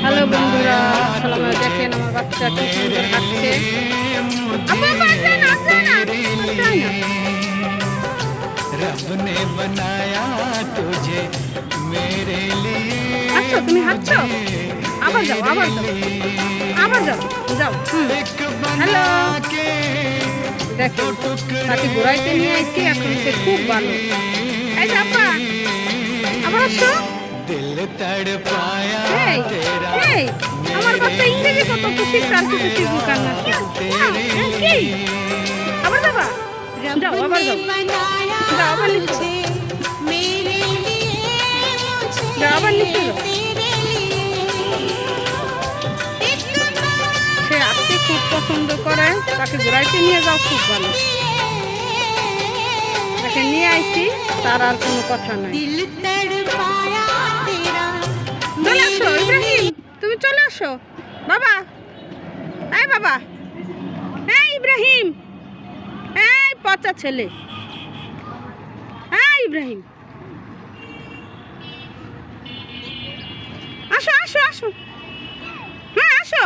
Hello বন্ধুরা, আসসালামু আলাইকুম। দেখেন আমার বাচ্চা কি সুন্দর হাঁটছে। আসছো, তুমি হাঁটছো, আবার যাও, আবার যাও, আবার যাও, যাও। হ্যালো, দেখো তাকে ঘোরাইতে নিয়ে আসছি, এখন সে খুব ভালো। এই যে আপা, আবার আসছো। আমার বাচ্চা ইংরেজি কত খুশি, তার কিছু শিখুক কান্না। আবার যাবা, যাও, আবার যাও, যাও, আবার নিচে যাও, আবার নিচে যাও। সে আসতে খুব পছন্দ করে, তাকে ঘোরাইতে নিয়ে যাও, খুব ভালো। তাকে নিয়ে আইছি, তার আর কোনো কথা নাই। চলে আসো ইব্রাহিম, তুমি চলে আসো। বাবা, এই বাবা, এই ইব্রাহিম, এই পচা ছেলে, এই ইব্রাহিম, আসো আসো আসো, হ্যাঁ আসো।